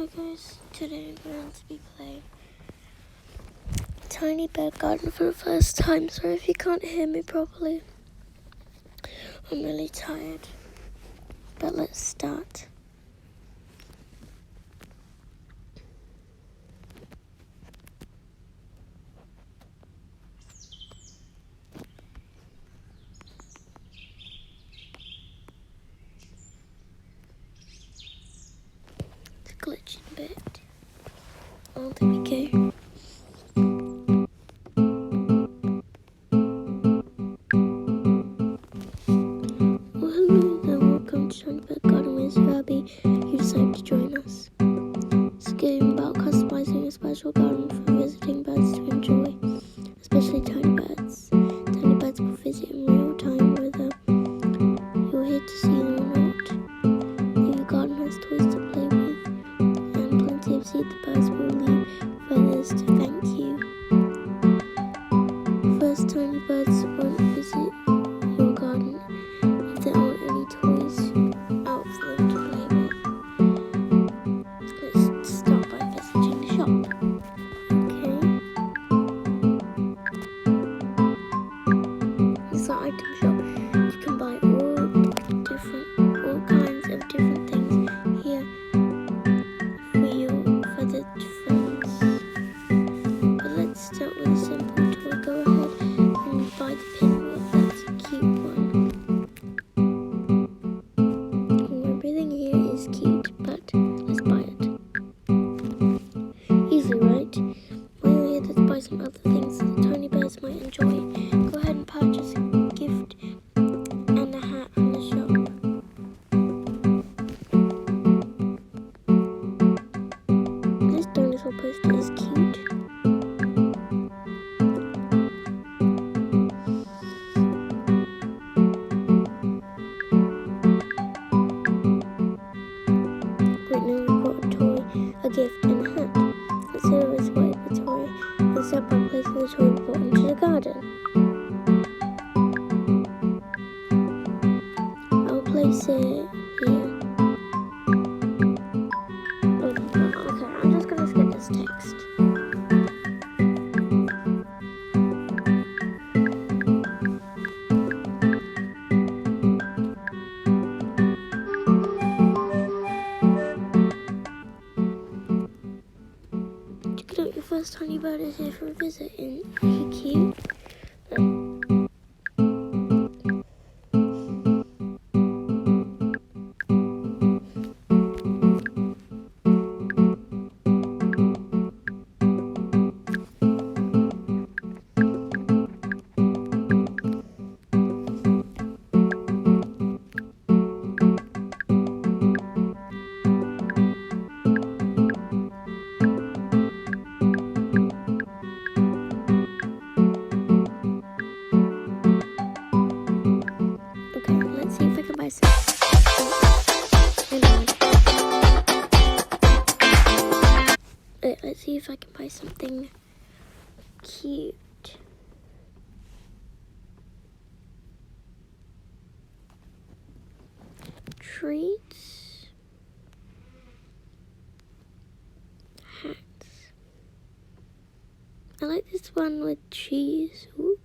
Hi guys, today I'm going to be playing Tiny Bear Garden for the first time. Sorry if you can't hear me properly. I'm really tired, but let's start. It's glitching a bit. Oh, there we go. Well, hello there, welcome to Tiny Bear Garden with Fabi. You decided to join us. It's a game about customizing a special garden for visiting birds to enjoy, especially tiny birds. Tiny birds will visit in real time whether you're here to see them or not. If your garden has toys to play with and plenty of seed, the birds will leave feathers to thank you. First, tiny birds won't visit your garden if there aren't any toys out for them to play with. Let's start by visiting the shop. Okay. It's an item shop. You can buy all kinds of different things here for the friends. But let's start with a simple toy. Go ahead and buy the pinwheel. That's a cute one. Everything here is cute, but let's buy it. Easy, right? While you're here, let's buy some other things that the tiny bears might enjoy. Go ahead and purchase a gift and a hat from the shop. This dinosaur poster is cute. Right now we've got a toy, a gift, and a hat. Let's see let's buy the toy and start by placing the toy pot into the garden. I'll place it here. Okay, I'm just gonna skip this text. Check it out, your first tiny bird is here for a visit. Isn't he cute? Okay, let's see if I can buy some. Let's see if I can buy something cute. Treats. Hats. I like this one with cheese. Ooh.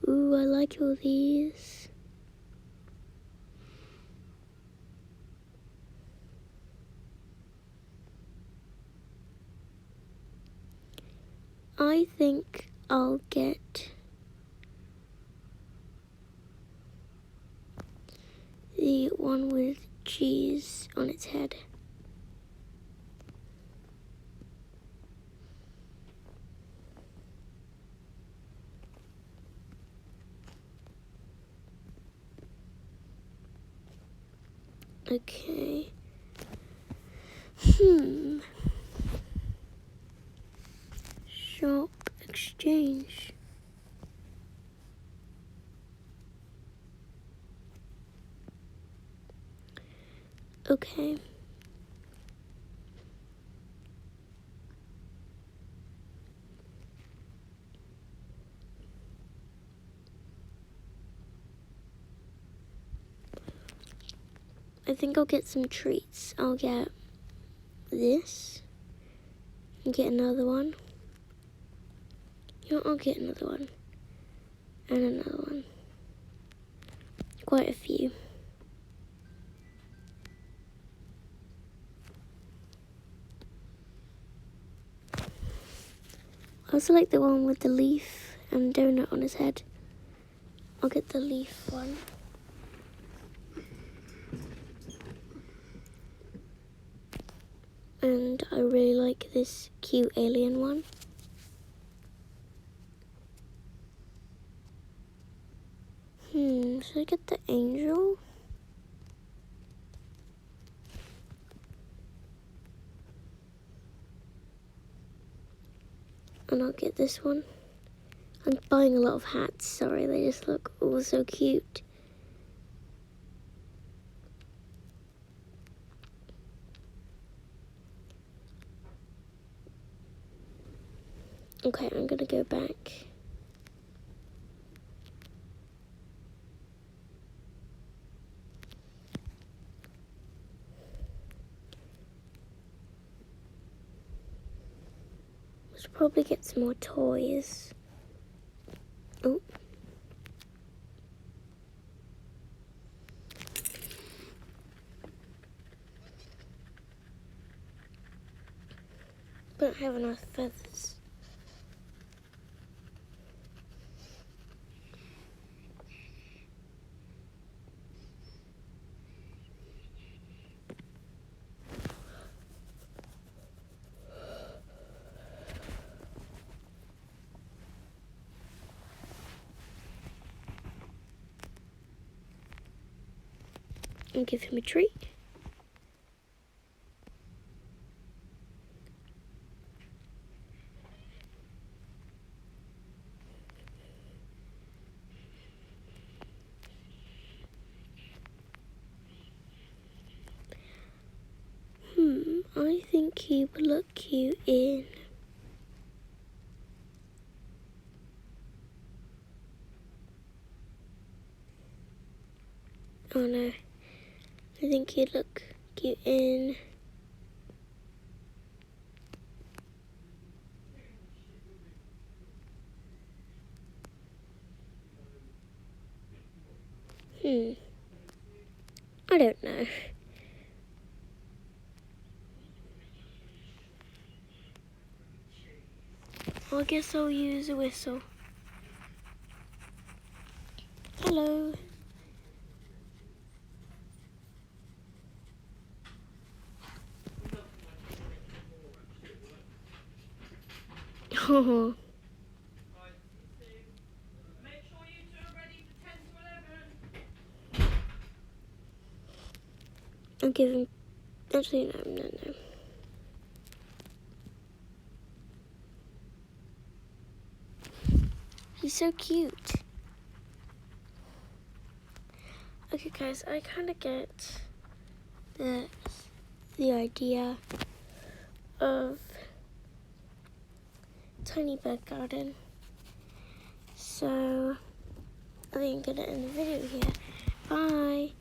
Ooh, I like all these. I think I'll get the one with cheese on its head. Okay. Shop exchange. Okay. I think I'll get some treats. I'll get this and get another one. You know, I'll get another one and another one. Quite a few. I also like the one with the leaf and donut on his head. I'll get the leaf one. And I really like this cute alien one. Should I get the angel? And I'll get this one. I'm buying a lot of hats, sorry, they just look all so cute. Okay, I'm gonna go back. I should probably get some more toys. Oh. Don't have enough feathers. And give him a treat. I think he would look cute in oh no. I think he'd look cute in I don't know. Well, I guess I'll use a whistle. Hello. Oh. Make sure you two are ready for 10 to 11. I'll give him. Actually, no. He's so cute. Okay, guys, I kind of get the idea of Tiny Bird Garden. So I think I'm gonna end the video here. Bye.